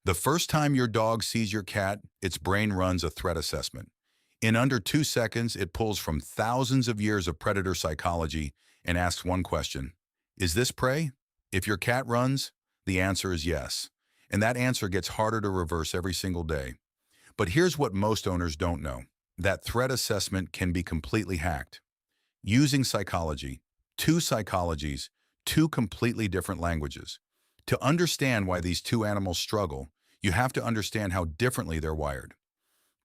The first time your dog sees your cat, its brain runs a threat assessment. In under 2 seconds, it pulls from thousands of years of predator psychology and asks one question: is this prey? If your cat runs, the answer is yes. And that answer gets harder to reverse every single day. But here's what most owners don't know. That threat assessment can be completely hacked. Using psychology, two psychologies, two completely different languages. To understand why these two animals struggle, you have to understand how differently they're wired.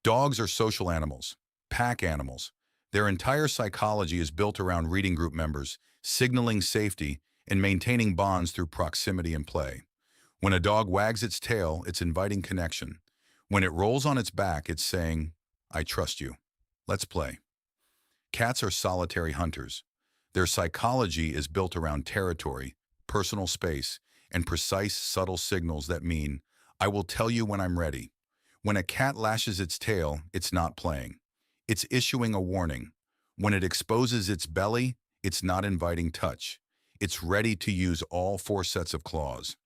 Dogs are social animals, pack animals. Their entire psychology is built around reading group members, signaling safety, and maintaining bonds through proximity and play. When a dog wags its tail, it's inviting connection. When it rolls on its back, it's saying, "I trust you. Let's play." Cats are solitary hunters. Their psychology is built around territory, personal space, and precise, subtle signals that mean, "I will tell you when I'm ready." When a cat lashes its tail, it's not playing. It's issuing a warning. When it exposes its belly, it's not inviting touch. It's ready to use all four sets of claws.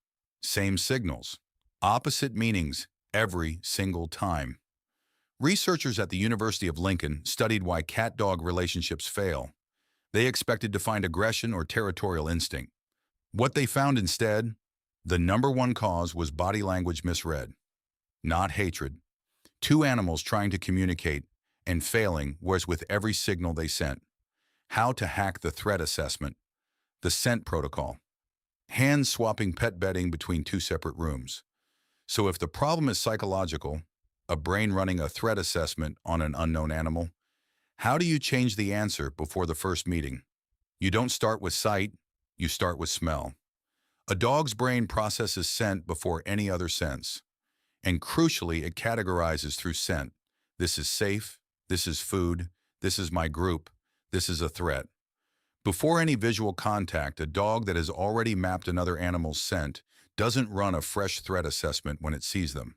Same signals, opposite meanings every single time. Researchers at the University of Lincoln studied why cat-dog relationships fail. They expected to find aggression or territorial instinct. What they found instead? The number one cause was body language misread, not hatred. Two animals trying to communicate and failing was with every signal they sent. How to hack the threat assessment. The scent protocol. Hand swapping pet bedding between two separate rooms. So if the problem is psychological, a brain running a threat assessment on an unknown animal, how do you change the answer before the first meeting? You don't start with sight, you start with smell. A dog's brain processes scent before any other sense. And crucially, it categorizes through scent. This is safe, this is food, this is my group, this is a threat. Before any visual contact, a dog that has already mapped another animal's scent doesn't run a fresh threat assessment when it sees them.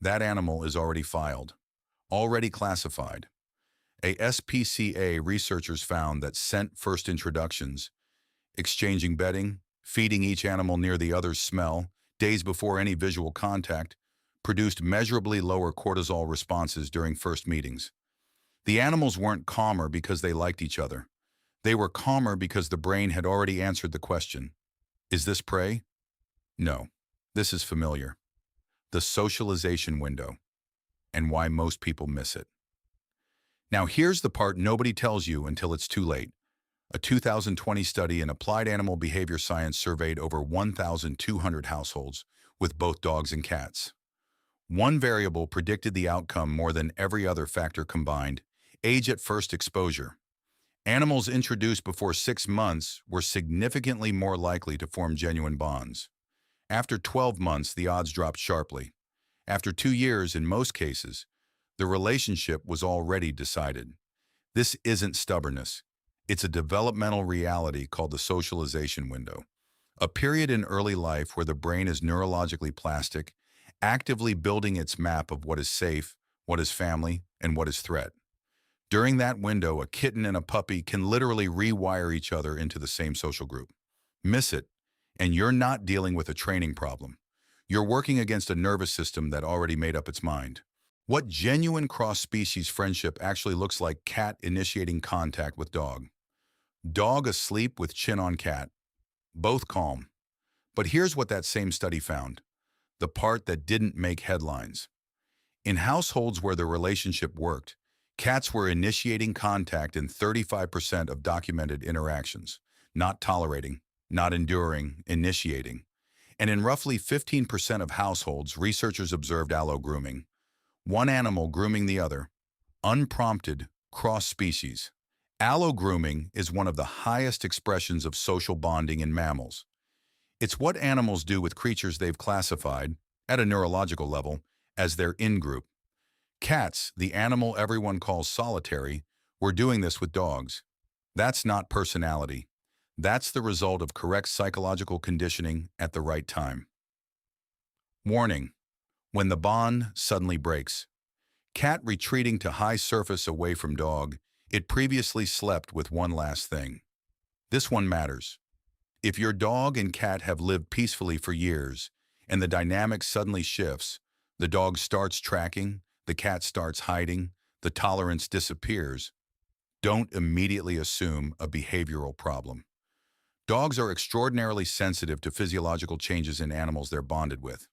That animal is already filed, already classified. SPCA researchers found that scent first introductions, exchanging bedding, feeding each animal near the other's smell, days before any visual contact, produced measurably lower cortisol responses during first meetings. The animals weren't calmer because they liked each other. They were calmer because the brain had already answered the question, is this prey? No, this is familiar. The socialization window, and why most people miss it. Now here's the part nobody tells you until it's too late. A 2020 study in applied animal behavior science surveyed over 1,200 households with both dogs and cats. One variable predicted the outcome more than every other factor combined: age at first exposure. Animals introduced before 6 months were significantly more likely to form genuine bonds. After 12 months, the odds dropped sharply. After 2 years, in most cases, the relationship was already decided. This isn't stubbornness. It's a developmental reality called the socialization window, a period in early life where the brain is neurologically plastic, actively building its map of what is safe, what is family, and what is threat. During that window, a kitten and a puppy can literally rewire each other into the same social group. Miss it, and you're not dealing with a training problem. You're working against a nervous system that already made up its mind. What genuine cross-species friendship actually looks like: cat initiating contact with dog. Dog asleep with chin on cat. Both calm. But here's what that same study found, the part that didn't make headlines. In households where the relationship worked, cats were initiating contact in 35% of documented interactions, not tolerating, not enduring, initiating. And in roughly 15% of households, researchers observed allo-grooming, one animal grooming the other, unprompted, cross-species. Allo-grooming is one of the highest expressions of social bonding in mammals. It's what animals do with creatures they've classified, at a neurological level, as their in-group. Cats, the animal everyone calls solitary, were doing this with dogs. That's not personality. That's the result of correct psychological conditioning at the right time. Warning: when the bond suddenly breaks. Cat retreating to high surface away from dog, it previously slept with one last thing. This one matters. If your dog and cat have lived peacefully for years, and the dynamic suddenly shifts. The dog starts tracking, the cat starts hiding, the tolerance disappears. Don't immediately assume a behavioral problem. Dogs are extraordinarily sensitive to physiological changes in animals they're bonded with.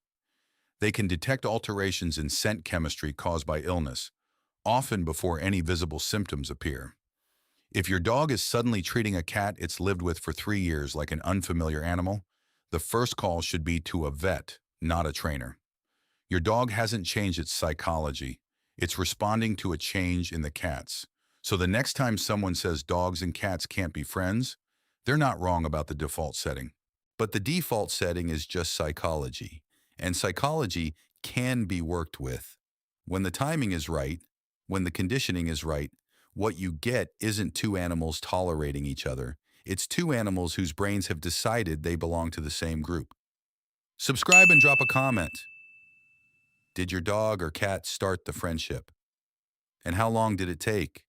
They can detect alterations in scent chemistry caused by illness, often before any visible symptoms appear. If your dog is suddenly treating a cat it's lived with for 3 years like an unfamiliar animal, the first call should be to a vet, not a trainer. Your dog hasn't changed its psychology. It's responding to a change in the cat's. So the next time someone says dogs and cats can't be friends, they're not wrong about the default setting. But the default setting is just psychology, and psychology can be worked with. When the timing is right, when the conditioning is right, what you get isn't two animals tolerating each other. It's two animals whose brains have decided they belong to the same group. Subscribe and drop a comment. Did your dog or cat start the friendship? And how long did it take?